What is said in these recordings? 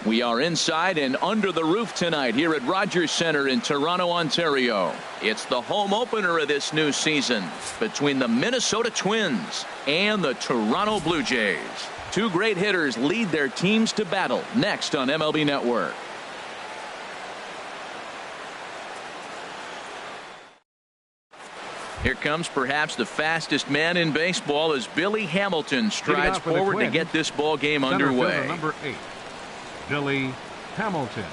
We are inside and under the roof tonight here at Rogers Centre in Toronto, Ontario. It's the home opener of this new season between the Minnesota Twins and the Toronto Blue Jays. Two great hitters lead their teams to battle next on MLB Network. Here comes perhaps the fastest man in baseball as Billy Hamilton strides forward to get this ball game underway. Number 8, Billy Hamilton.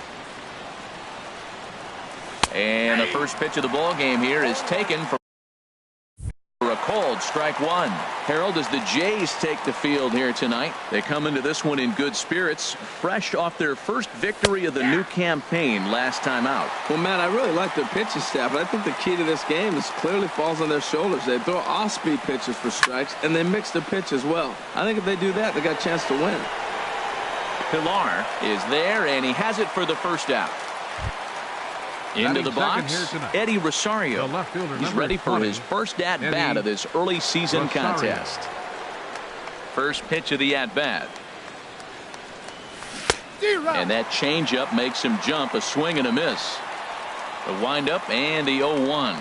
And the first pitch of the ball game here is taken for a called strike one. Harold, as the Jays take the field here tonight, they come into this one in good spirits, fresh off their first victory of the new campaign last time out. Well, Matt, I really like their pitching staff, but I think the key to this game is clearly falls on their shoulders. They throw off-speed pitches for strikes, and they mix their pitch as well. I think if they do that, they got a chance to win. Pilar is there, and he has it for the first out. Into the box, Eddie Rosario. He's ready for his first at-bat of this early season contest. First pitch of the at-bat. And that changeup makes him jump, a swing and a miss. The windup and the 0-1.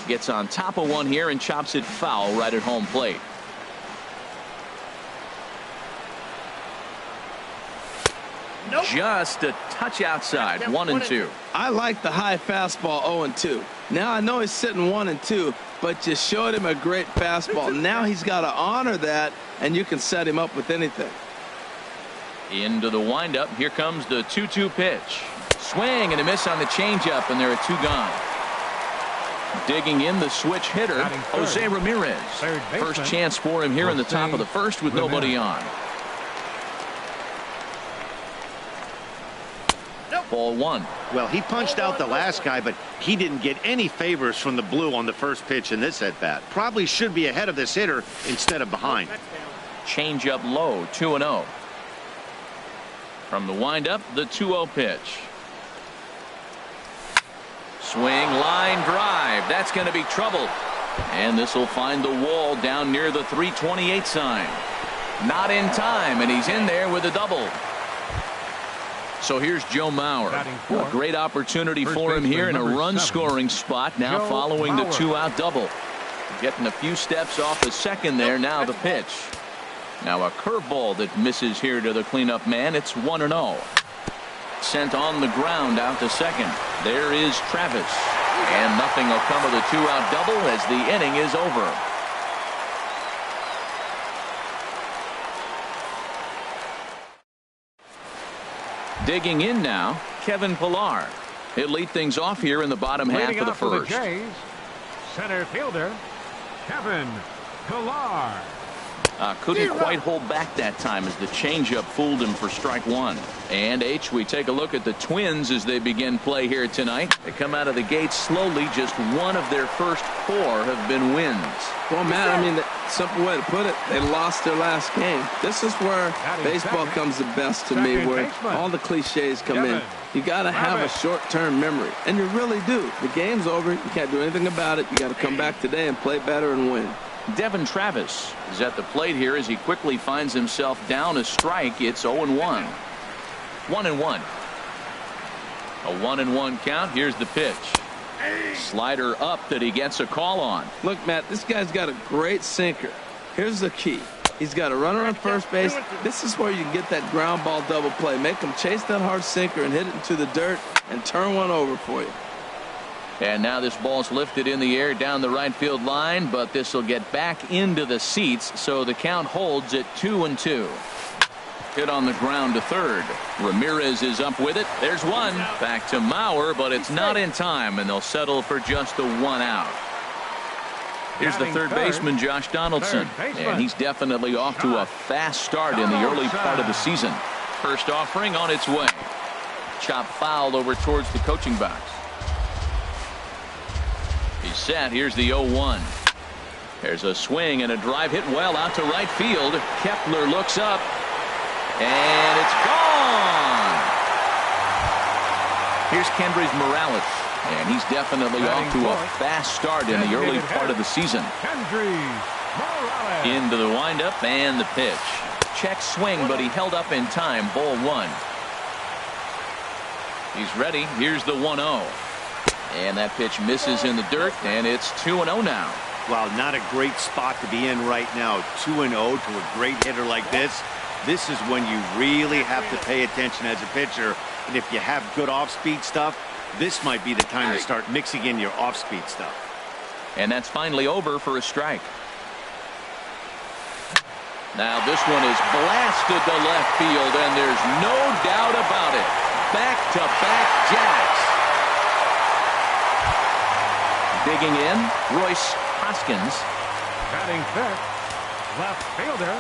Gets on top of one here and chops it foul right at home plate. Nope. Just a touch outside. 1-2. I like the high fastball 0-2. Now I know he's sitting 1-2, but you showed him a great fastball. Now he's got to honor that, and you can set him up with anything. Into the windup. Here comes the 2-2 pitch. Swing and a miss on the changeup, and there are two gone. Digging in the switch hitter, Jose Ramirez. First chance for him here in the top of the first with nobody on. Ball one. Well, he punched out the last guy, but he didn't get any favors from the blue on the first pitch in this at-bat. Probably should be ahead of this hitter instead of behind. Change up low, 2-0. From the windup, the 2-0 pitch. Swing, line drive. That's going to be trouble. And this will find the wall down near the 328 sign. Not in time, and he's in there with a double. So here's Joe Mauer. A great opportunity for him here in a run-scoring spot now following the two-out double. Getting a few steps off the second there. Now the pitch. Now a curveball that misses here to the cleanup man. It's 1-0. Sent on the ground out to second. There is Travis. And nothing will come of the two-out double as the inning is over. Digging in now, Kevin Pilar. He'll lead things off here in the bottom half of the first. The Jays, center fielder Kevin Pilar. Couldn't quite hold back that time as the changeup fooled him for strike one. And we take a look at the Twins as they begin play here tonight. They come out of the gate slowly. Just one of their first 4 have been wins. Well, Matt, I mean, the simple way to put it, they lost their last game. This is where baseball comes the best to me, where all the cliches come in. You got to have a short-term memory, and you really do. The game's over. You can't do anything about it. You got to come back today and play better and win. Devin Travis is at the plate here as he quickly finds himself down a strike. It's 0-1. 1-1. A 1-1 count. Here's the pitch. Slider up that he gets a call on. Look, Matt, this guy's got a great sinker. Here's the key. He's got a runner on first base. This is where you get that ground ball double play. Make him chase that hard sinker and hit it into the dirt and turn one over for you. And now this ball's lifted in the air down the right field line, but this will get back into the seats, so the count holds at 2-2. Hit on the ground to third. Ramirez is up with it. There's one. Back to Mauer, but it's not in time, and they'll settle for just the one out. Here's the third baseman, Josh Donaldson, and he's definitely off to a fast start in the early part of the season. First offering on its way. Chop foul over towards the coaching box. He's set. Here's the 0-1. There's a swing and a drive hit well out to right field. Kepler looks up, and it's gone. Here's Kendrys Morales, and he's definitely off to a fast start in the early part of the season. Into the windup and the pitch. check swing, but he held up in time. Ball 1. He's ready. Here's the 1-0. And that pitch misses in the dirt, and it's 2-0 now. Well, not a great spot to be in right now. 2-0 to a great hitter like this. This is when you really have to pay attention as a pitcher. And if you have good off-speed stuff, this might be the time to start mixing in your off-speed stuff. And that's finally over for a strike. Now this one is blasted to left field, and there's no doubt about it. Back-to-back jacks. Digging in, Royce Hoskins. Batting fifth, left fielder,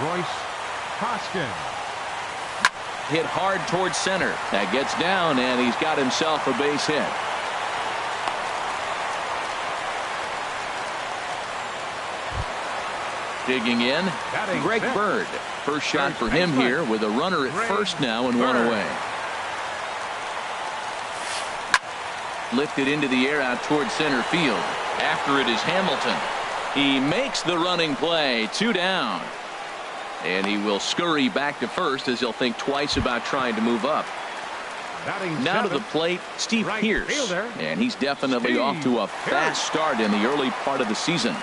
Royce Hoskins. Hit hard towards center. That gets down, and he's got himself a base hit. Digging in, Greg Bird. First shot for him here with a runner at first now and one away. Lifted into the air out towards center field. After it is Hamilton. He makes the running play. 2 down. And he will scurry back to first as he'll think twice about trying to move up. Now to the plate, Steve Pearce. And he's definitely off to a fast start in the early part of the season.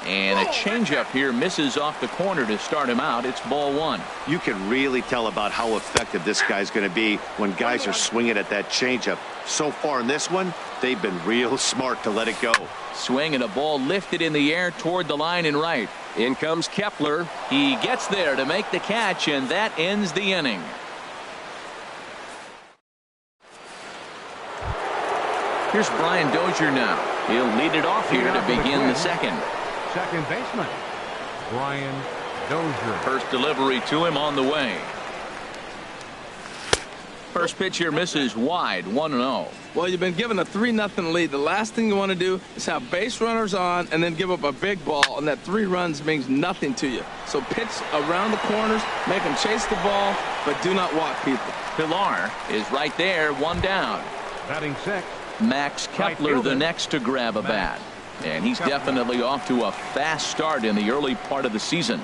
And a changeup here misses off the corner to start him out. It's ball 1. You can really tell about how effective this guy's going to be when guys are swinging at that changeup. So far in this one, they've been real smart to let it go. Swing and a ball lifted in the air toward the line and right. In comes Kepler. He gets there to make the catch, and that ends the inning. Here's Brian Dozier now. He'll lead it off here to begin the second. Second baseman, Brian Dozier. First delivery to him on the way. First pitch here misses wide, 1-0. Well, you've been given a 3-0 lead. The last thing you want to do is have base runners on and then give up a big ball, and that 3 runs means nothing to you. So pitch around the corners, make them chase the ball, but do not walk people. Pilar is right there, 1 down. Batting sixth, Max Kepler the next to grab a bat. And he's definitely off to a fast start in the early part of the season.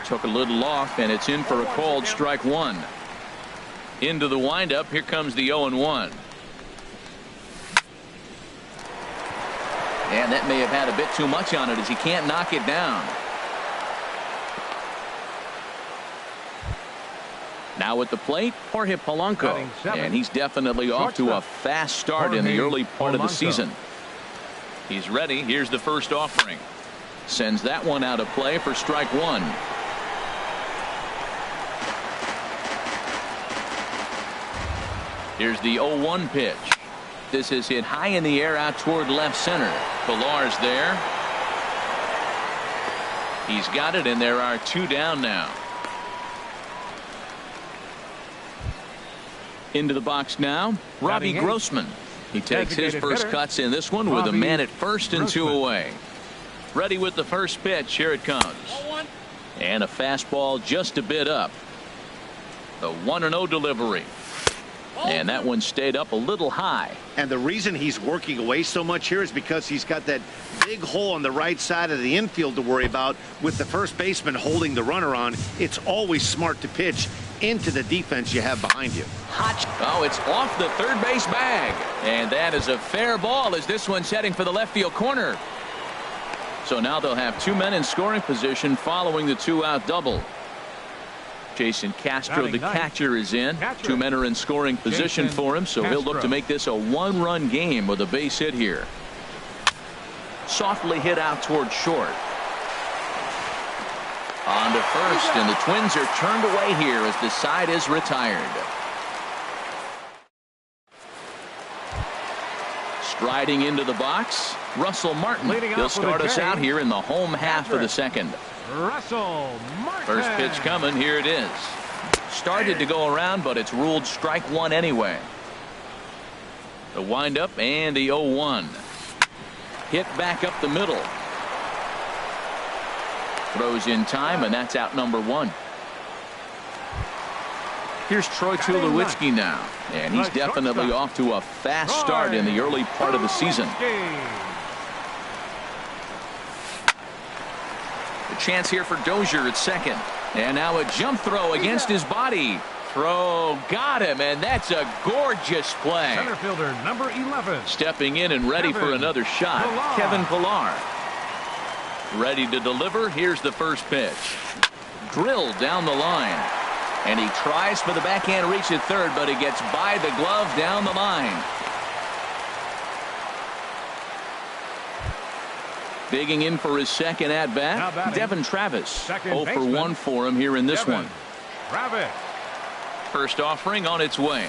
Took a little off, and it's in for a called strike 1. Into the windup. Here comes the 0-1. And that may have had a bit too much on it as he can't knock it down. Now at the plate, Jorge Polanco. And he's definitely off to a fast start in the early part of the season. He's ready. Here's the first offering. Sends that one out of play for strike 1. Here's the 0-1 pitch. This is hit high in the air out toward left center. Pilar's there. He's got it, and there are 2 down now. Into the box now, Robbie Grossman. He takes his first cuts in this one with a man at first and 2 away. Ready with the first pitch. Here it comes. And a fastball just a bit up. The 1-0 delivery. And that one stayed up a little high. And the reason he's working away so much here is because he's got that big hole on the right side of the infield to worry about. With the first baseman holding the runner on, it's always smart to pitch into the defense you have behind you. Oh, it's off the third base bag. And that is a fair ball as this one's heading for the left field corner. So now they'll have 2 men in scoring position following the 2-out double. Jason Castro, the catcher, is in. 2 men are in scoring position for him, so he'll look to make this a 1-run game with a base hit here. Softly hit out toward short. On to first, and the Twins are turned away here as the side is retired. Striding into the box, Russell Martin. He'll start us out here in the home half of the second. Russell Martin. First pitch coming. Here it is. Started to go around, but it's ruled strike 1 anyway. The windup and the 0-1. Hit back up the middle. Throws in time, and that's out number 1. Here's Troy Tulowitzki now, and he's definitely off to a fast start in the early part of the season. A chance here for Dozier at second. And now a jump throw against his body. Throw got him, and that's a gorgeous play. Center fielder number 11. Stepping in and ready for another shot. Kevin Pillar. Ready to deliver. Here's the first pitch. Drilled down the line. And he tries for the backhand reach at third, but he gets by the glove down the line. Digging in for his second at-bat, Devin Travis. 0 for 1 for him here in this one. Travis. First offering on its way.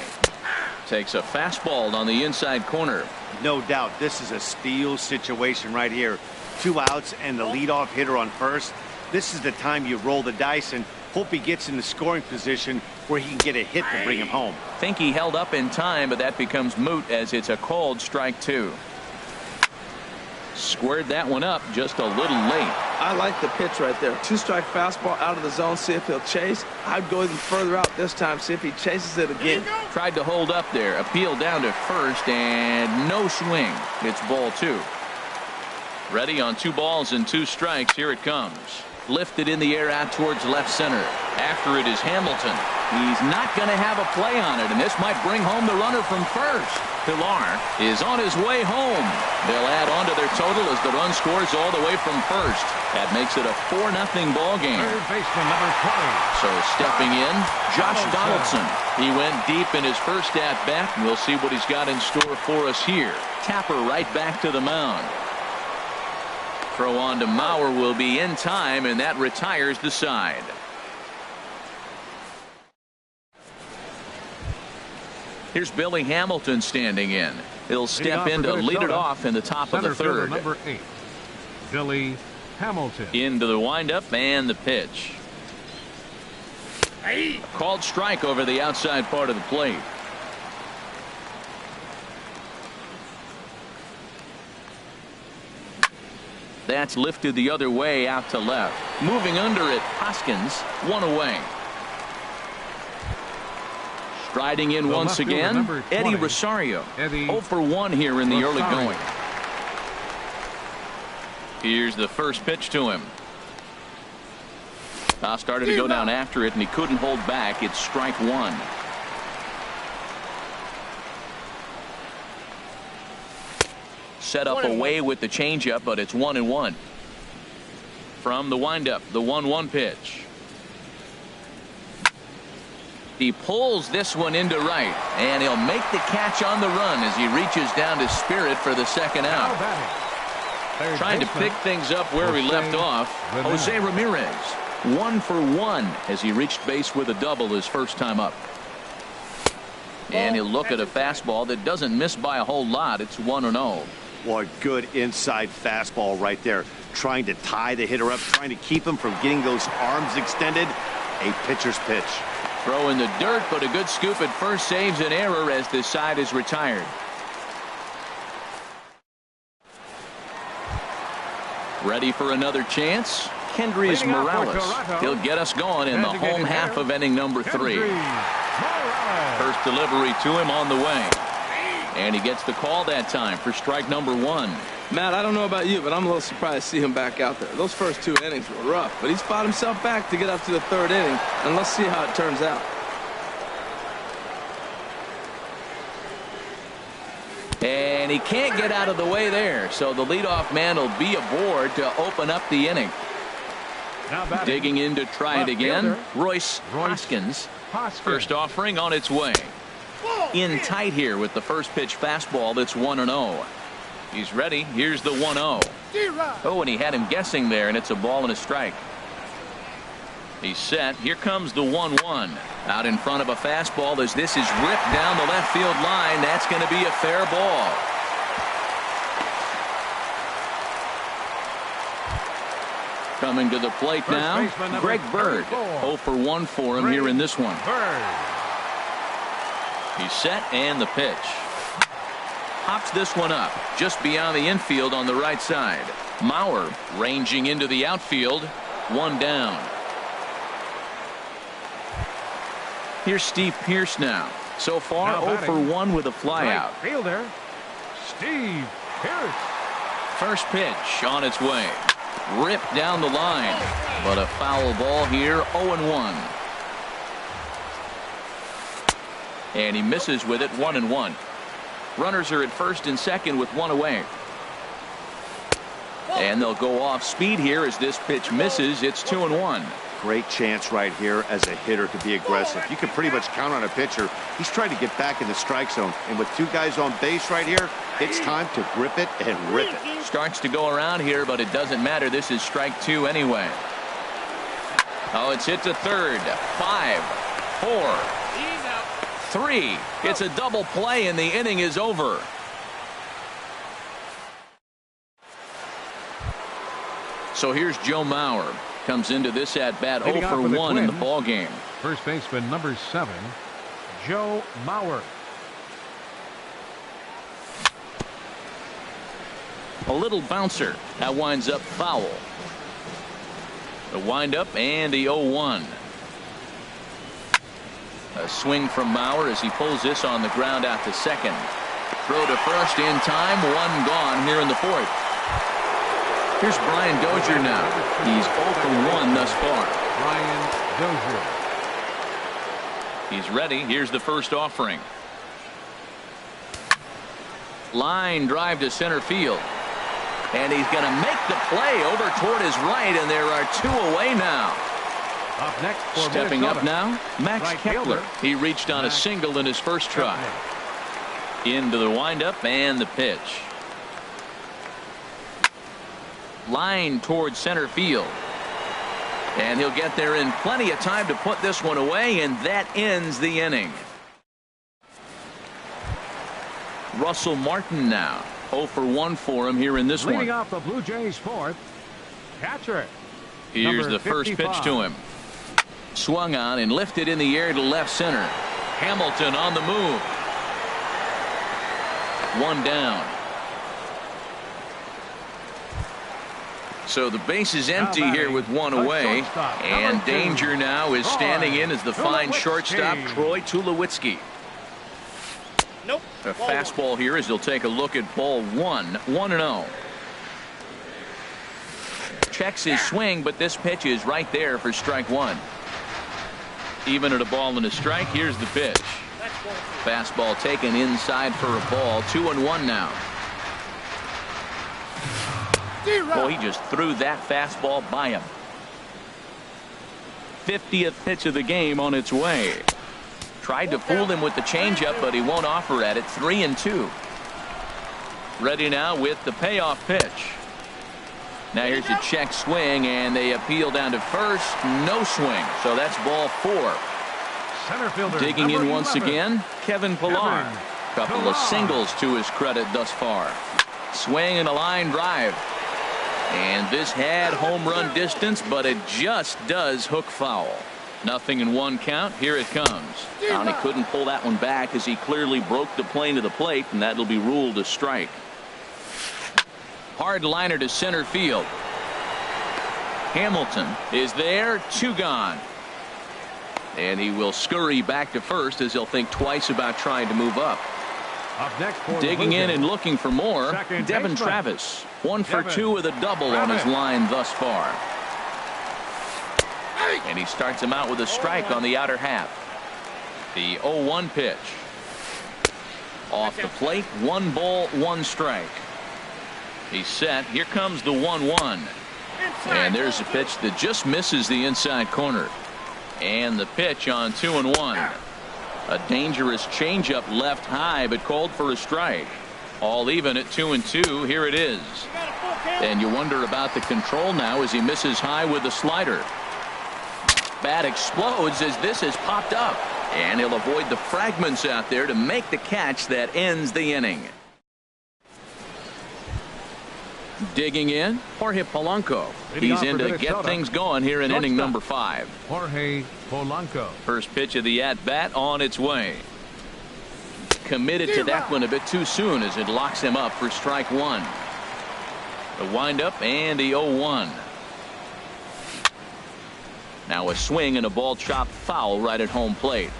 Takes a fastball on the inside corner. No doubt this is a steal situation right here. 2 outs and the leadoff hitter on first. This is the time you roll the dice and hope he gets in the scoring position where he can get a hit to bring him home. Think he held up in time, but that becomes moot as it's a called strike 2. Squared that one up just a little late. I like the pitch right there. 2-strike fastball out of the zone. See if he'll chase. I'd go even further out this time. See if he chases it again. Tried to hold up there. Appeal down to first and no swing. It's ball 2. Ready on 2 balls and 2 strikes. Here it comes. Lifted in the air out towards left center. After it is Hamilton. He's not going to have a play on it, and this might bring home the runner from first. Pillar is on his way home. They'll add on to their total as the run scores all the way from first. That makes it a 4-0 ball game. Third baseman number 20. So stepping in, Josh Donaldson. He went deep in his first at-bat, and we'll see what he's got in store for us here. Tapper right back to the mound. Throw on to Mauer will be in time, and that retires the side. Here's Billy Hamilton standing in. He'll step in to lead it off in the top of the third. Number 8, Billy Hamilton. Into the windup and the pitch. Called strike over the outside part of the plate. That's lifted the other way out to left. Moving under it, Hoskins, 1 away. Striding in once again, Eddie Rosario. 0 for 1 here in the early going. Here's the first pitch to him. Started to go down after it, and he couldn't hold back. It's strike 1. Set up away with the changeup, but it's 1-1. From the windup, the 1-1 pitch. He pulls this one into right, and he'll make the catch on the run as he reaches down to Spirit for the second out. Trying to pick things up where he left off, Jose Ramirez. 1 for 1 as he reached base with a double his first time up. And he'll look at a fastball that doesn't miss by a whole lot. It's 1-0. Well, a good inside fastball right there. Trying to tie the hitter up, trying to keep him from getting those arms extended. A pitcher's pitch. Throw in the dirt, but a good scoop at first saves an error as this side is retired. Ready for another chance? Kendrys Morales. He'll get us going in the home half of inning number 3. First delivery to him on the way. And he gets the call that time for strike number 1. Matt, I don't know about you, but I'm a little surprised to see him back out there. Those first 2 innings were rough, but he's fought himself back to get up to the 3rd inning, and let's see how it turns out. And he can't get out of the way there, so the leadoff man will be aboard to open up the inning. Digging in to try it again, Royce Hoskins. First offering on its way. In tight here with the first pitch fastball that's 1-0. He's ready. Here's the 1-0. Oh, and he had him guessing there, and it's a ball and a strike. He's set. Here comes the 1-1. Out in front of a fastball as this is ripped down the left field line. That's going to be a fair ball. Coming to the plate now, Greg Bird. 0 for 1 for him here in this one. He's set and the pitch. Hops this one up just beyond the infield on the right side. Mauer ranging into the outfield. 1 down. Here's Steve Pearce now. So far 0 for 1 with a flyout. Fielder Steve Pearce. First pitch on its way. Ripped down the line, but a foul ball here, 0-1. And he misses with it, 1-1. Runners are at first and second with one away. And they'll go off speed here as this pitch misses. It's 2-1. Great chance right here as a hitter to be aggressive. You can pretty much count on a pitcher. He's trying to get back in the strike zone. And with two guys on base right here, it's time to grip it and rip it. Starts to go around here, but it doesn't matter. This is strike two anyway. Oh, it's hit to third. 5, 4, 3. It's a double play, and the inning is over. So here's Joe Mauer. Comes into this at bat 0 for 1 in the ball game. First baseman number 7, Joe Mauer. A little bouncer that winds up foul. The windup and the 0-1. A swing from Mauer as he pulls this on the ground out to second. Throw to first in time. One gone here in the fourth. Here's Brian Dozier now. He's 0 for 1 thus far. Brian Dozier. He's ready. Here's the first offering. Line drive to center field. And he's going to make the play over toward his right, and there are 2 away now. Up next for Stepping Minnesota. up now, Max Right Kepler. fielder. He reached on a single in his first try. Into the windup and the pitch. Line towards center field. And he'll get there in plenty of time to put this one away, and that ends the inning. Russell Martin now. 0 for 1 for him here in this one. Leading off the Blue Jays fourth, catcher. Here's number the first 55. pitch to him. Swung on and lifted in the air to left center. Hamilton on the move. 1 down. So the base is empty here with 1 away. And danger now is standing in as the fine shortstop, Troy Tulowitzki. Nope. A fastball here as he'll take a look at ball 1. 1-0. Checks his swing, but this pitch is right there for strike 1. Even at a ball and a strike, here's the pitch. Fastball taken inside for a ball. 2-1 now. Oh, he just threw that fastball by him. 50th pitch of the game on its way. Tried to fool him with the changeup, but he won't offer at it. 3-2. Ready now with the payoff pitch. Now here's a check swing, and they appeal down to first. No swing. So that's ball 4. Center fielder Digging in number once 11. again, Kevin Pillar. Couple of singles to his credit thus far. Swing and a line drive. And this had home run distance, but it just does hook foul. 0-1 count. Here it comes. Downey couldn't pull that one back as he clearly broke the plane to the plate, and that'll be ruled a strike. Hard liner to center field. Hamilton is there. 2 gone. And he will scurry back to first as he'll think twice about trying to move up. Up next for Digging in and looking for more, Second Devin baseman. Travis. 1 for Devin 2 with a double on his Travis. line thus far. And he starts him out with a strike on the outer half. The 0-1 pitch. Off the plate, 1 ball, 1 strike. He's set. Here comes the 1-1. And there's a pitch that just misses the inside corner. And the pitch on 2-1. A dangerous changeup left high, but called for a strike. All even at 2-2. Here it is. And you wonder about the control now as he misses high with the slider. Bat explodes as this has popped up. And he'll avoid the fragments out there to make the catch that ends the inning. Digging in, Jorge Polanco. He's in to get things going here in inning number 5. Jorge Polanco. First pitch of the at-bat on its way. Committed to that one a bit too soon as it locks him up for strike 1. The windup and the 0-1. Now a swing and a ball chopped foul right at home plate.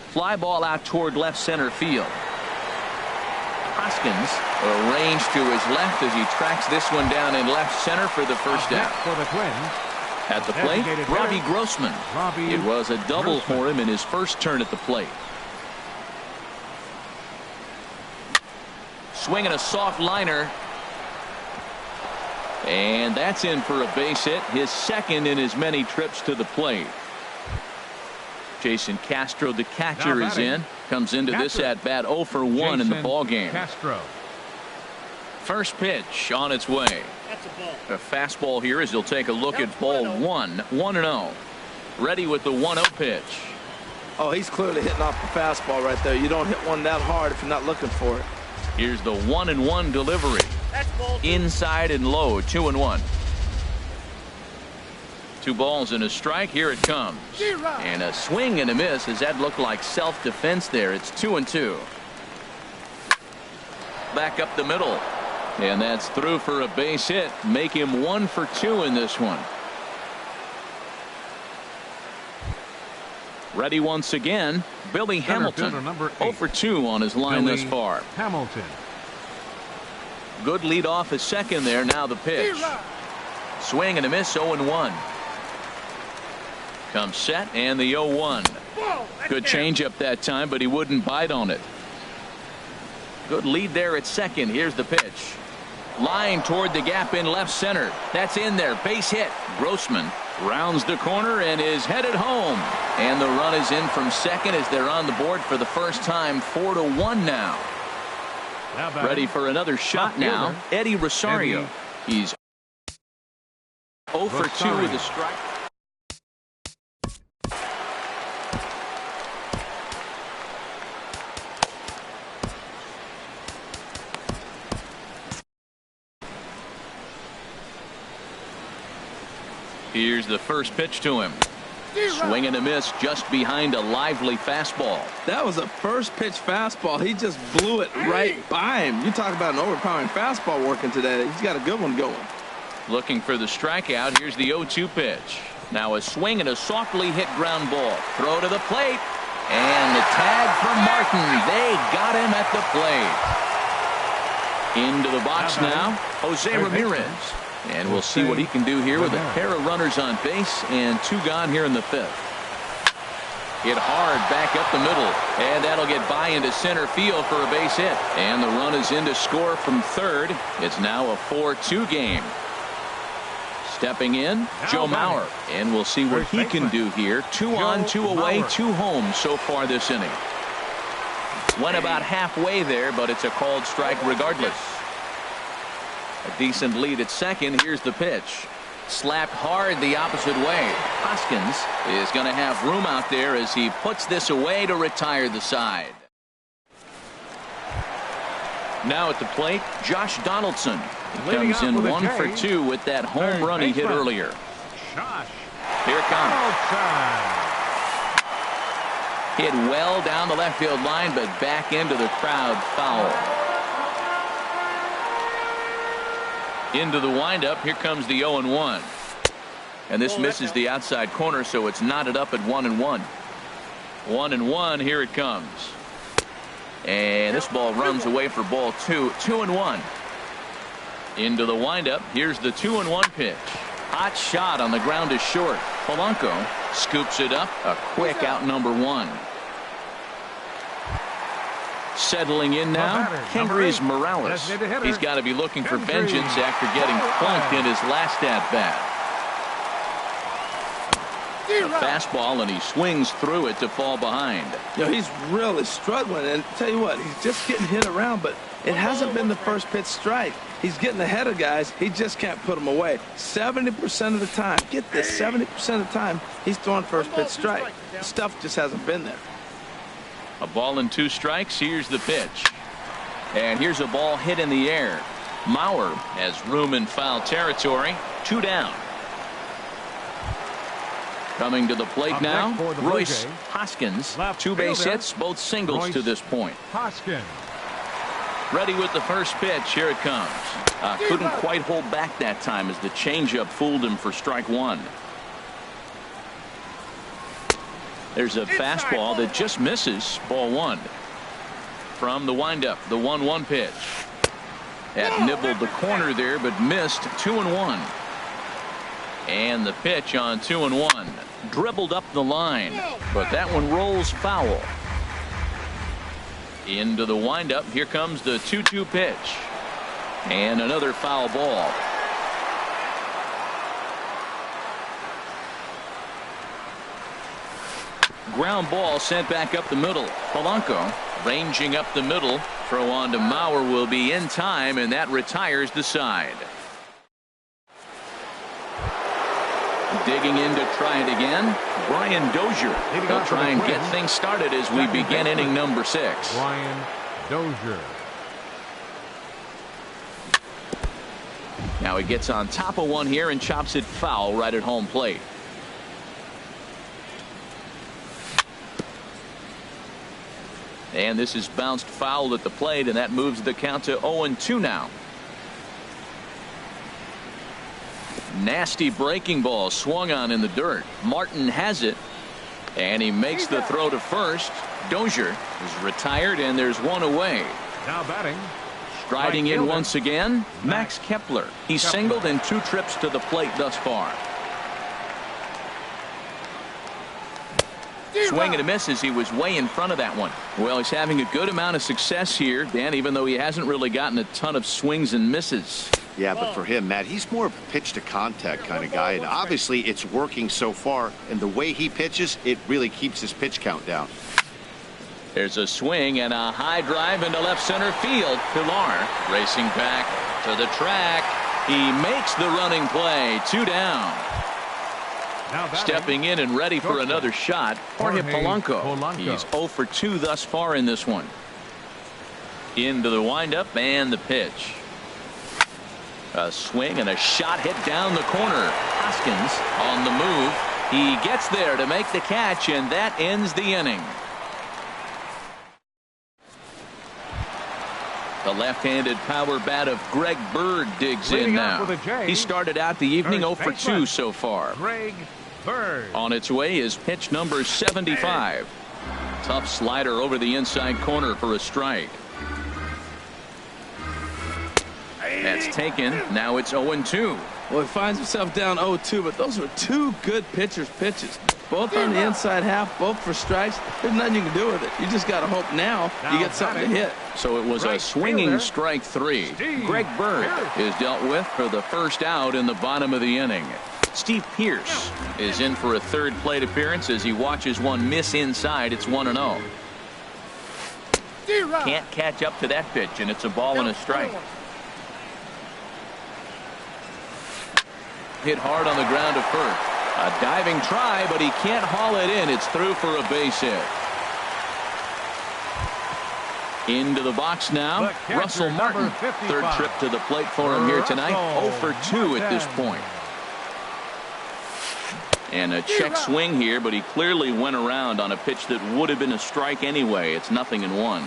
Fly ball out toward left center field. Hoskins arranged to his left as he tracks this one down in left center for the first down. For the Twins. At the plate, Robbie Grossman. It was a double for him in his first turn at the plate. Swinging a soft liner. And that's in for a base hit, his second in as many trips to the plate. Jason Castro, the catcher, is in. Comes into this at bat 0 for 1 in the ball game. Castro. First pitch on its way. That's a ball. A fastball here as he'll take a look at ball 1-0. Ready with the 1-0 pitch. Oh, he's clearly hitting off the fastball right there. You don't hit one that hard if you're not looking for it. Here's the 1-1 delivery. That's ball. Inside and low, 2-1. 2 balls and a strike. Here it comes. And a swing and a miss. As that looked like self-defense there. It's 2-2. Back up the middle. And that's through for a base hit. Make him 1 for 2 in this one. Ready once again. Billy Hamilton. 0 for 2 on his line thus far. Hamilton. Good lead off his second there. Now the pitch. Swing and a miss. 0-1. Comes set and the 0-1. Good changeup that time, but he wouldn't bite on it. Good lead there at second. Here's the pitch. Line toward the gap in left center. That's in there. Base hit. Grossman rounds the corner and is headed home. And the run is in from second as they're on the board for the first time. 4-1 now. Ready for another shot now. Eddie Rosario. He's 0 for 2 with a strike. Here's the first pitch to him. Swing and a miss just behind a lively fastball. That was a first pitch fastball. He just blew it right by him. You talk about an overpowering fastball working today. He's got a good one going. Looking for the strikeout. Here's the 0-2 pitch. Now a swing and a softly hit ground ball. Throw to the plate. And the tag from Martin. They got him at the plate. Into the box now. Jose Ramirez. And we'll see what he can do here with a pair of runners on base and 2 gone here in the 5th. Hit hard back up the middle. And that'll get by into center field for a base hit. And the run is in to score from third. It's now a 4-2 game. Stepping in, Joe Mauer. And we'll see what he can do here. 2 on, 2 away, 2 home so far this inning. Went about halfway there, but it's a called strike regardless. A decent lead at second. Here's the pitch. Slapped hard the opposite way. Hoskins is going to have room out there as he puts this away to retire the side. Now at the plate, Josh Donaldson. He comes in 1 for 2 with that home run he hit earlier. Here it comes. Hit well down the left field line, but back into the crowd foul. Into the windup. Here comes the 0-1. And this misses the outside corner, so it's knotted up at 1-1. 1-1. Here it comes. And this ball runs away for ball 2. 2-1. Into the windup. Here's the 2-1 pitch. Hot shot on the ground is short. Polanco scoops it up. A quick out number 1. Settling in now, Henry's Morales. He's got to be looking for vengeance after getting plunked in his last at-bat. A fastball, and he swings through it to fall behind. You know, he's really struggling, and tell you what, he's just getting hit around, but it hasn't been the first pitch strike. He's getting ahead of guys. He just can't put them away. 70% of the time, get this, 70% of the time, he's throwing first pitch strike. Stuff just hasn't been there. A ball and 2 strikes. Here's the pitch. And here's a ball hit in the air. Mauer has room in foul territory. 2 down. Coming to the plate now, Royce Hoskins. 2 base hits, both singles to this point. Hoskins. Ready with the first pitch. Here it comes. Couldn't quite hold back that time as the changeup fooled him for strike 1. There's a fastball that just misses. Ball 1. from the windup, the 1-1 pitch. That nibbled the corner there, but missed. 2-1. And the pitch on 2-1. Dribbled up the line, but that one rolls foul. Into the windup. Here comes the 2-2 pitch. And another foul ball. Ground ball sent back up the middle. Polanco ranging up the middle. Throw on to Mauer will be in time, and that retires the side. Digging in to try it again, Brian Dozier. He'll try and get things started as we begin inning number 6. Brian Dozier. Now he gets on top of one here and chops it foul right at home plate. And this is bounced foul at the plate, and that moves the count to 0-2 now. Nasty breaking ball swung on in the dirt. Martin has it, and he makes the throw to first. Dozier is retired, and there's one away. Now batting. Striding in once again, Max Kepler. He's singled in 2 trips to the plate thus far. Swing and a miss as he was way in front of that one. Well, he's having a good amount of success here, Dan, even though he hasn't really gotten a ton of swings and misses. Yeah, but for him, Matt, he's more of a pitch to contact kind of guy, and obviously it's working so far, and the way he pitches, it really keeps his pitch count down. There's a swing and a high drive into left center field. Pilar racing back to the track. He makes the running play. 2 down. Stepping in and ready for another shot, Jorge Polanco. He's 0 for 2 thus far in this one. Into the windup and the pitch. A swing and a shot hit down the corner. Hoskins on the move. He gets there to make the catch, and that ends the inning. The left-handed power bat of Greg Bird digs in now. He started out the evening 0 for 2 so far. Greg Bird. On its way is pitch number 75. Tough slider over the inside corner for a strike. That's taken. Now it's 0-2. Well, he finds himself down 0-2, but those were 2 good pitchers' pitches. Both on the inside half, both for strikes. There's nothing you can do with it. You just got to hope now you get something to hit. So it was a swinging strike 3. Greg Bird is dealt with for the first out in the bottom of the inning. Steve Pearce is in for a 3rd plate appearance as he watches one miss inside. It's 1-0. Can't catch up to that pitch, and it's a ball and a strike. Hit hard on the ground to first. A diving try, but he can't haul it in. It's through for a base hit. Into the box now, Russell Martin. 3rd trip to the plate for him here tonight. 0 for 2 at this point. And a check swing here, but he clearly went around on a pitch that would have been a strike anyway. It's 0-1.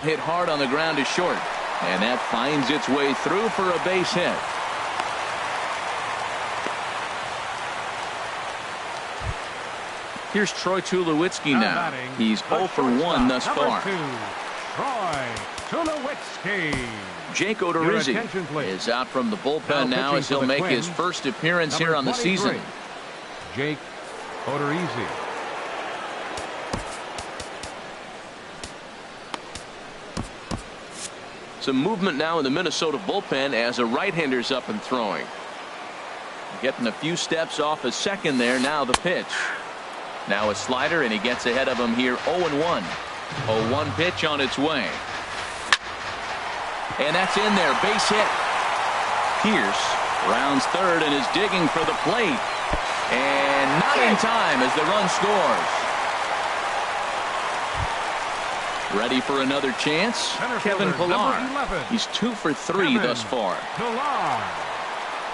Hit hard on the ground to short, and that finds its way through for a base hit. Here's Troy Tulowitzki now. He's 0 for 1 thus far. Troy Tulowitzki. Jake Odorizzi is out from the bullpen now as he'll make his first appearance here on the season. Jake Odorizzi. Some movement now in the Minnesota bullpen as a right-hander's up and throwing. Getting a few steps off a second there. Now the pitch. Now a slider, and he gets ahead of him here. 0-1. 0-1 pitch on its way. And that's in there. Base hit. Pierce rounds 3rd and is digging for the plate. And not in time as the run scores. Ready for another chance. Kevin Pilar. He's 2 for 3 thus far.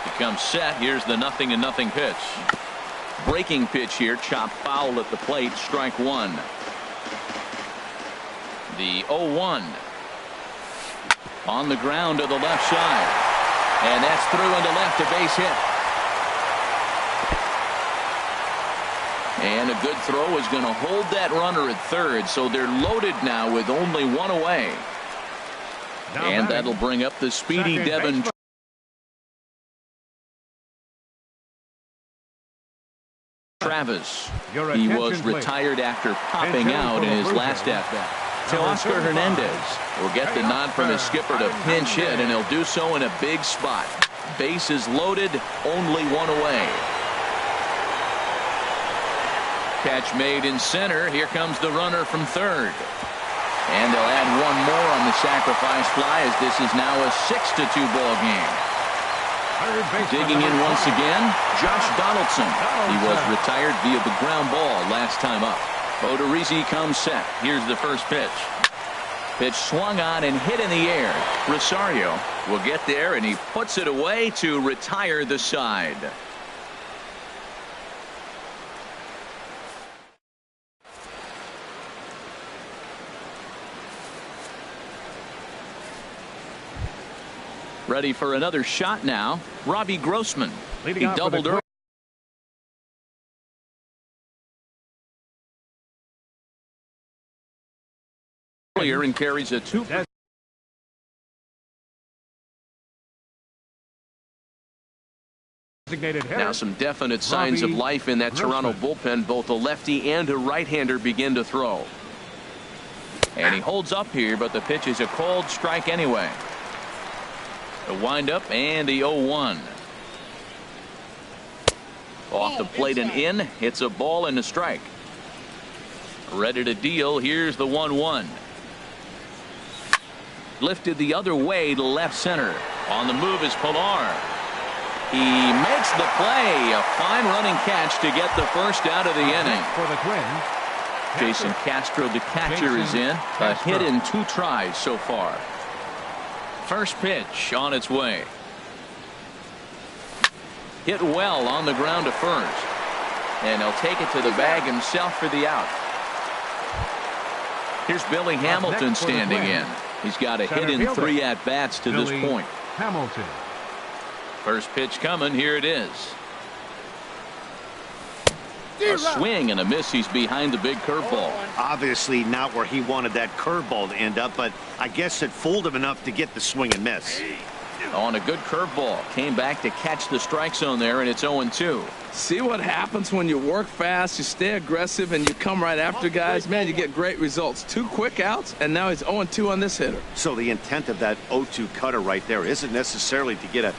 He comes set. Here's the 0-0 pitch. Breaking pitch here. Chop foul at the plate. Strike 1. The 0-1. On the ground to the left side. And that's through into left, a base hit. And a good throw is going to hold that runner at third, so they're loaded now with only one away. And that'll bring up the speedy Devin Travis. He was retired after popping out in his last at-bat. Teoscar Hernandez will get the nod from his skipper to pinch hit, and he'll do so in a big spot. Bases loaded, only one away. Catch made in center. Here comes the runner from third. And they'll add one more on the sacrifice fly, as this is now a 6-2 ball game. Digging in once again, Josh Donaldson. He was retired via the ground ball last time up. Odorizzi comes set. Here's the first pitch. Pitch swung on and hit in the air. Rosario will get there, and he puts it away to retire the side. Ready for another shot now. Robbie Grossman. He doubled earlier and carries a 2. Now some definite signs of life in that Toronto bullpen. Both a lefty and a right-hander begin to throw. And he holds up here, but the pitch is a cold strike anyway. The windup and the 0-1. Off the plate and in. It's a ball and a strike. Ready to deal. Here's the 1-1. Lifted the other way to left center. On the move is Pilar. He makes the play. A fine running catch to get the first out of the inning. For the Twins, Jason Castro, the catcher, is in. A hit in 2 tries so far. First pitch on its way. Hit well on the ground to first. And he'll take it to the bag himself for the out. Here's Billy Hamilton standing in. He's got a hit in 3 at-bats to this point. Hamilton. First pitch coming. Here it is. A swing and a miss. He's behind the big curveball. Obviously not where he wanted that curveball to end up, but I guess it fooled him enough to get the swing and miss. On a good curveball. Came back to catch the strike zone there, and it's 0-2. See what happens when you work fast, you stay aggressive, and you come right after guys. Man, you get great results. 2 quick outs, and now he's 0-2 on this hitter. So the intent of that 0-2 cutter right there isn't necessarily to get a...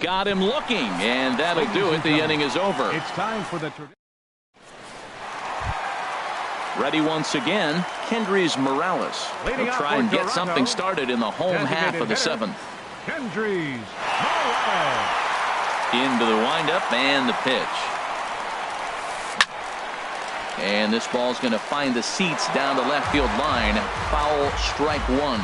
Got him looking, and that'll do it. The inning is over. It's time for the... Ready once again, Kendrys Morales. Will try and get something started in the home half of the 7th. Kendrys Morales. Into the windup and the pitch. And this ball's going to find the seats down the left field line. Foul, strike 1.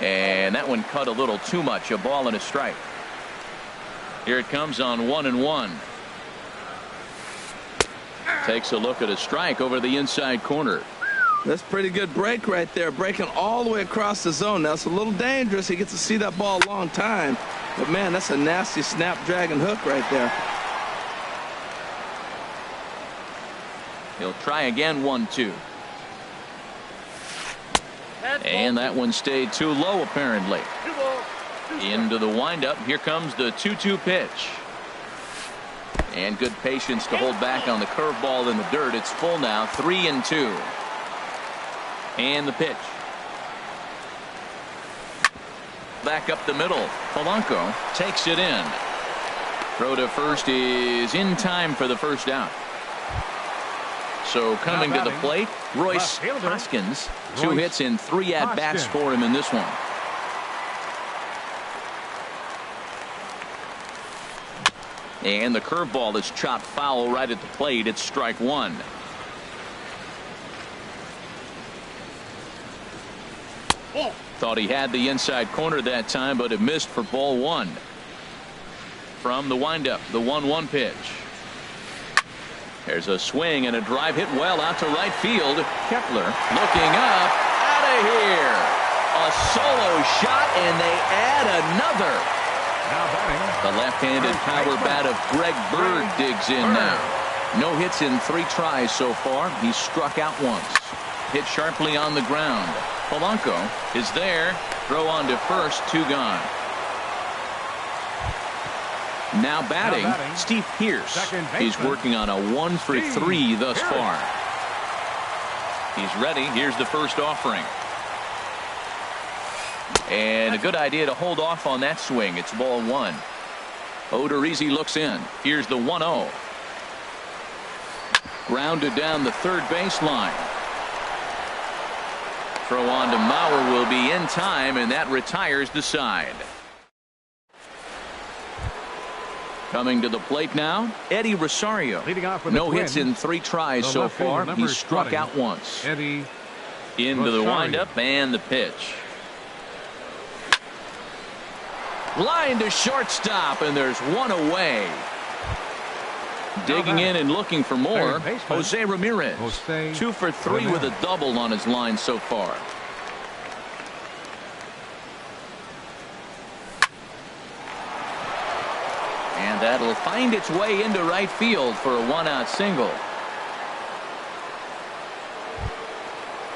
And that one cut a little too much. A ball and a strike. Here it comes on 1-1. Takes a look at a strike over the inside corner. That's pretty good break right there, breaking all the way across the zone. Now it's a little dangerous. He gets to see that ball a long time, but man, that's a nasty snapdragon hook right there. He'll try again. 1-2. And that one stayed too low apparently. Into the windup. Here comes the 2-2 pitch. And good patience to hold back on the curveball in the dirt. It's full now. 3-2. And the pitch. Back up the middle. Polanco takes it in. Throw to first is in time for the first out. So coming to the plate, Royce Hoskins. 2 hits in 3 at-bats for him in this one. And the curveball is chopped foul right at the plate. It's strike 1. Thought he had the inside corner that time, but it missed for ball 1. From the windup, the 1-1 pitch. There's a swing and a drive hit well out to right field. Kepler looking up, out of here. A solo shot, and they add another. The left-handed power bat of Greg Bird digs in now. No hits in 3 tries so far. He's struck out once. Hit sharply on the ground. Polanco is there. Throw on to first. 2 gone. Now batting, Steve Pearce. He's working on a 1 for 3 thus far. He's ready. Here's the first offering. And a good idea to hold off on that swing. It's ball 1. Odorizzi looks in. Here's the 1-0. Grounded down the third baseline. Throw on to Mauer will be in time, and that retires the side. Coming to the plate now, Eddie Rosario. No hits in 3 tries so far. He's struck out once. Eddie into the windup and the pitch. Line to shortstop, and there's 1 away. Digging in and looking for more, Jose Ramirez. 2 for 3 with a double on his line so far. And that'll find its way into right field for a 1-out single.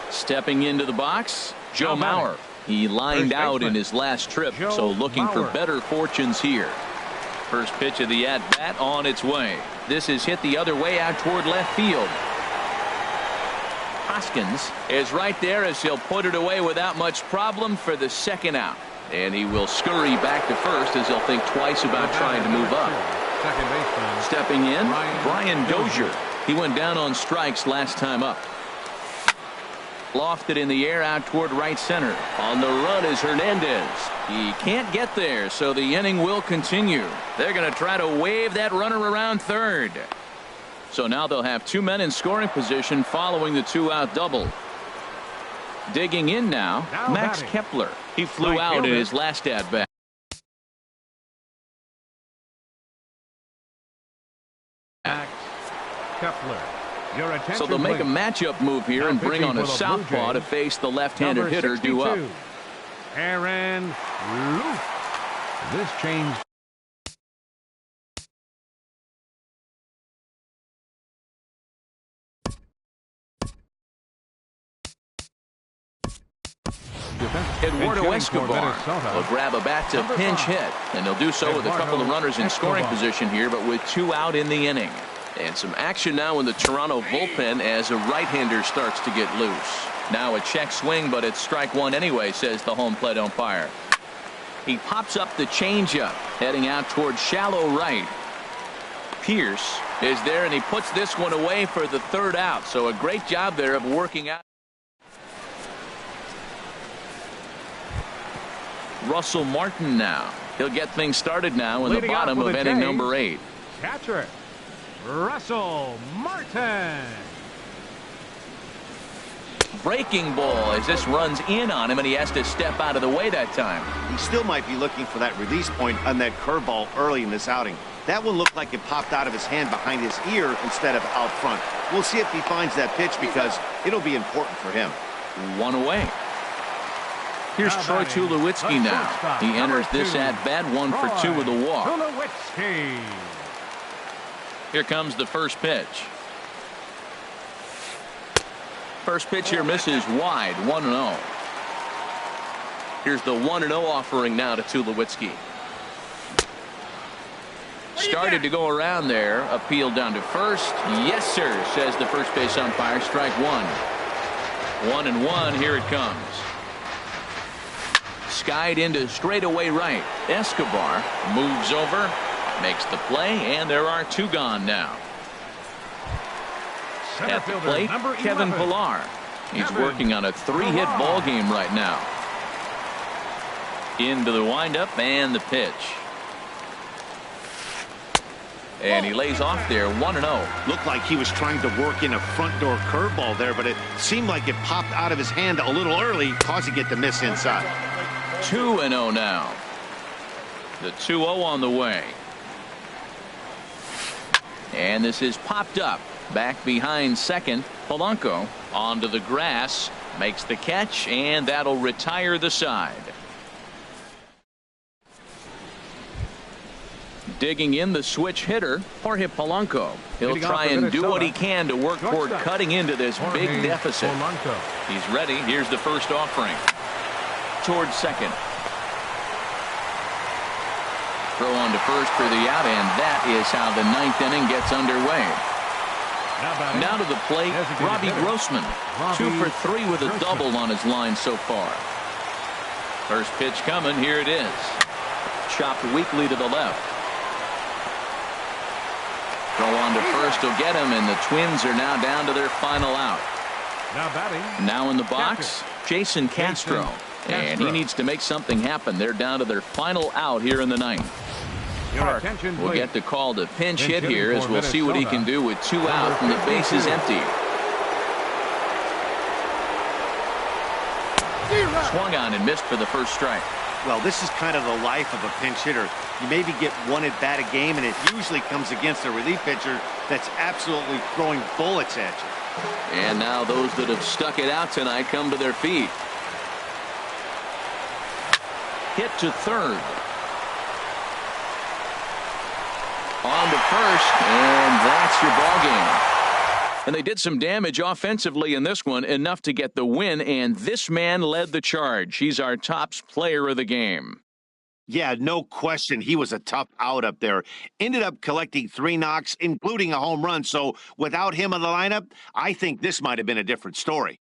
Stepping into the box, Joe Mauer. He lined out in his last trip, so looking for better fortunes here. First pitch of the at-bat on its way. This is hit the other way out toward left field. Hoskins is right there as he'll put it away without much problem for the 2nd out. And he will scurry back to first as he'll think twice about trying to move up. Stepping in, Brian Dozier. He went down on strikes last time up. Lofted in the air out toward right center. On the run is Hernandez. He can't get there, so the inning will continue. They're going to try to wave that runner around third. So now they'll have 2 men in scoring position following the 2-out double. Digging in now, Max Kepler. He flew out in his last at-bat. Max Kepler. So they'll make a matchup move here and bring on a southpaw to face the left-handed hitter due up. Aaron Luke. This change. Eduardo Escobar will grab a bat to pinch hit, and they'll do so with a couple of runners in scoring position here, but with 2 out in the inning. And some action now in the Toronto bullpen as a right-hander starts to get loose. Now a check swing, but it's strike 1 anyway, says the home plate umpire. He pops up the changeup, heading out toward shallow right. Pierce is there, and he puts this one away for the 3rd out. So a great job there of working out. Russell Martin now. He'll get things started now in the bottom of inning number 8. Catcher Russell Martin. Breaking ball as this runs in on him, and he has to step out of the way that time. He still might be looking for that release point on that curveball early in this outing. That one looked like it popped out of his hand behind his ear instead of out front. We'll see if he finds that pitch because it'll be important for him. 1 away. Here's Troy Tulowitzki now. He enters this at-bat 1 for 2 with a walk. Here comes the first pitch. First pitch here misses wide. 1-0. Here's the 1-0 offering now to Tulowitzki. Started to go around there. Appeal down to first. Yes, sir, says the first base umpire. Strike 1. 1-1. Here it comes. Skied into straightaway right. Escobar moves over, makes the play, and there are 2 gone now. At the plate, Kevin Pillar. He's working on a 3-hit ball game right now. Into the windup and the pitch. And he lays off there. 1-0. Looked like he was trying to work in a front door curveball there, but it seemed like it popped out of his hand a little early, causing it to miss inside. 2-0 now. The 2-0 on the way. And this is popped up. Back behind second. Polanco onto the grass. Makes the catch, and that'll retire the side. Digging in the switch hitter, Jorge Polanco. He'll try and do what he can to work toward cutting into this big deficit. He's ready. Here's the first offering. Towards second. Throw on to first for the out, and that is how the ninth inning gets underway. Now to the plate, Robbie Grossman. 2 for 3 with a double on his line so far. First pitch coming. Here it is. Chopped weakly to the left. Throw on to first will get him, and the Twins are now down to their final out. Now in the box, Jason Castro. And he needs to make something happen. They're down to their final out here in the ninth. We'll get the call to pinch hit here as we'll see what he can do with 2 out and the bases empty. Swung on and missed for the first strike. Well, this is kind of the life of a pinch hitter. You maybe get 1 at bat a game, and it usually comes against a relief pitcher that's absolutely throwing bullets at you. And now those that have stuck it out tonight come to their feet. Hit to third. On to first, and that's your ball game. And they did some damage offensively in this one, enough to get the win, and this man led the charge. He's our top player of the game. Yeah, no question. He was a tough out up there. Ended up collecting 3 knocks, including a home run. So without him in the lineup, I think this might have been a different story.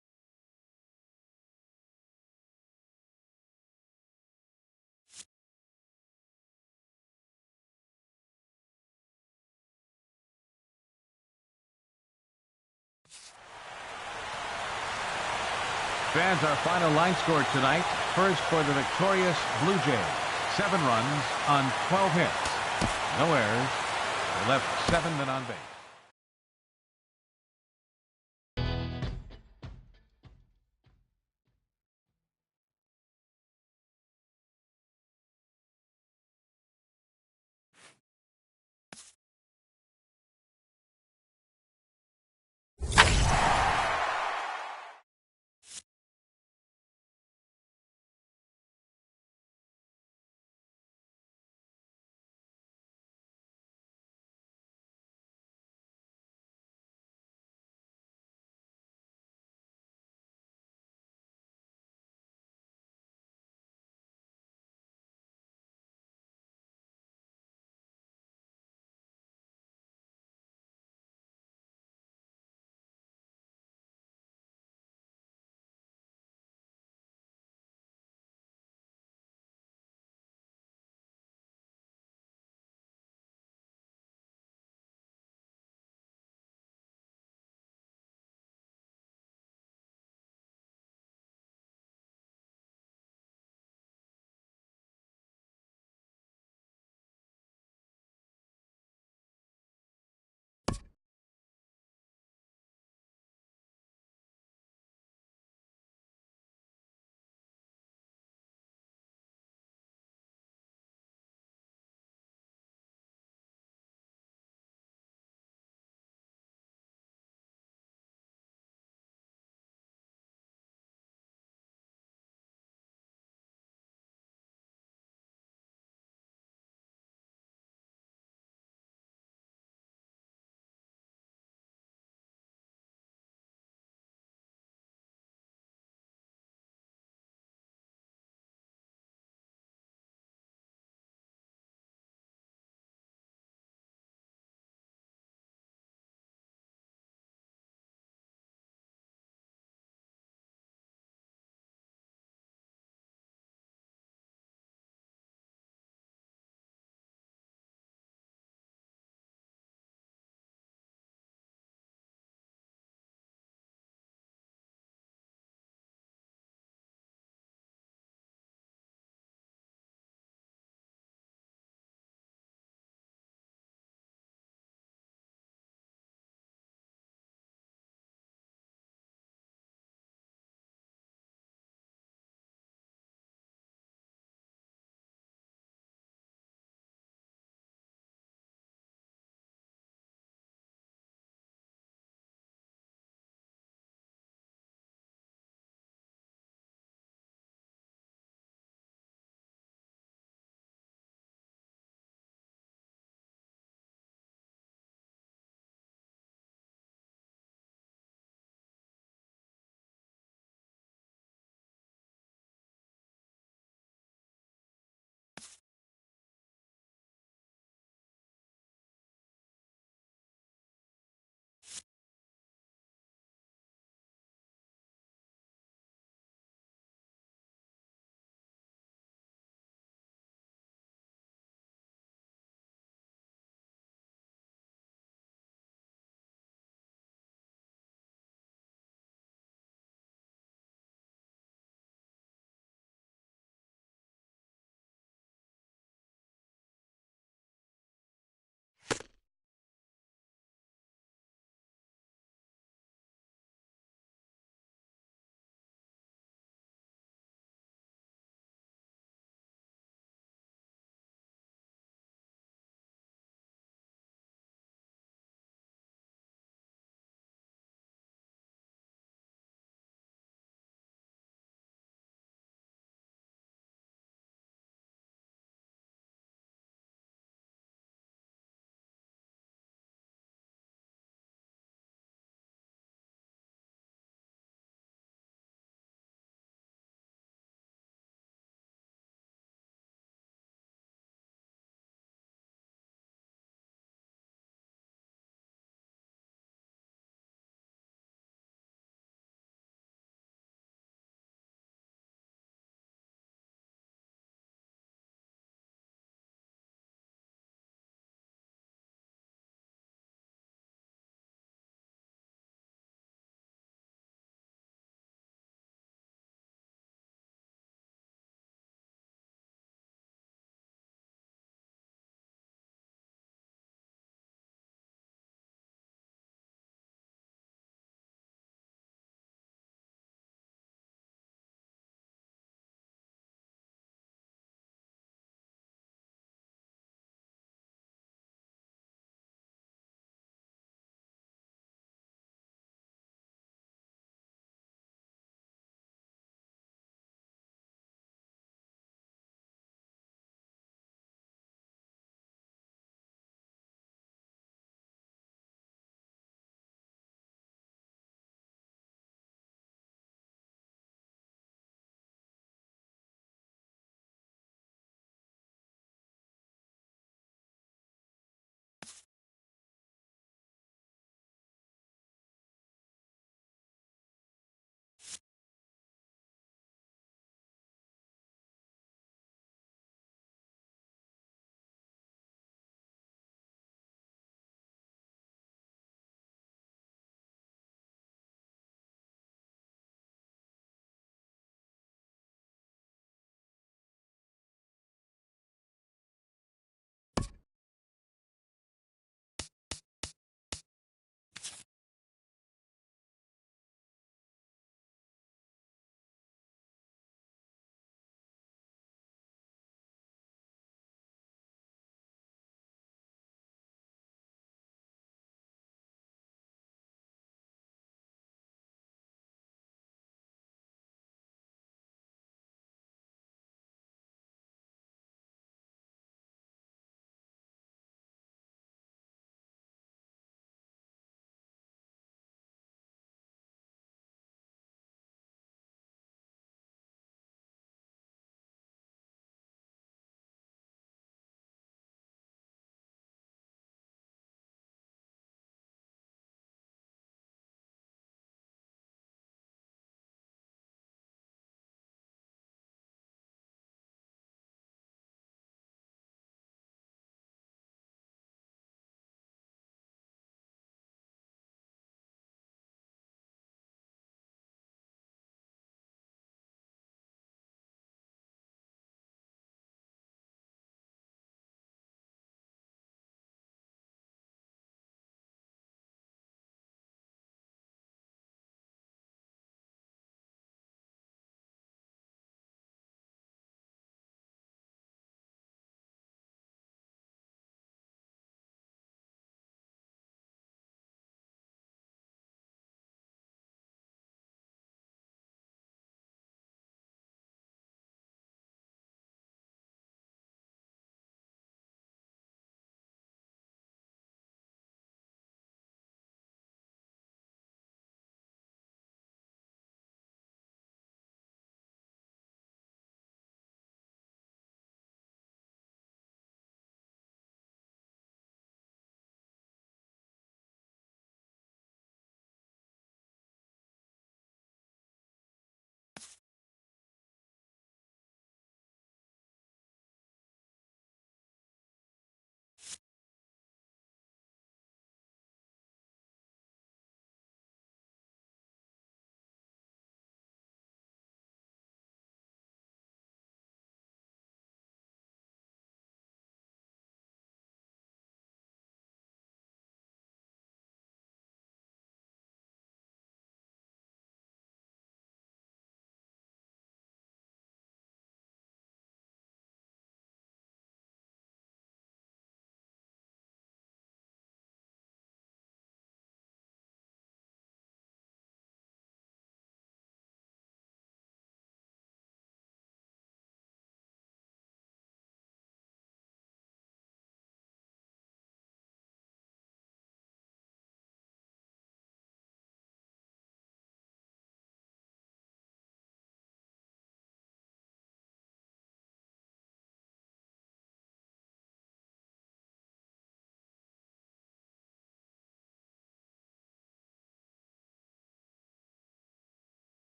Fans, our final line score tonight. First for the victorious Blue Jays. 7 runs on 12 hits. No errors. They left 7 men on base.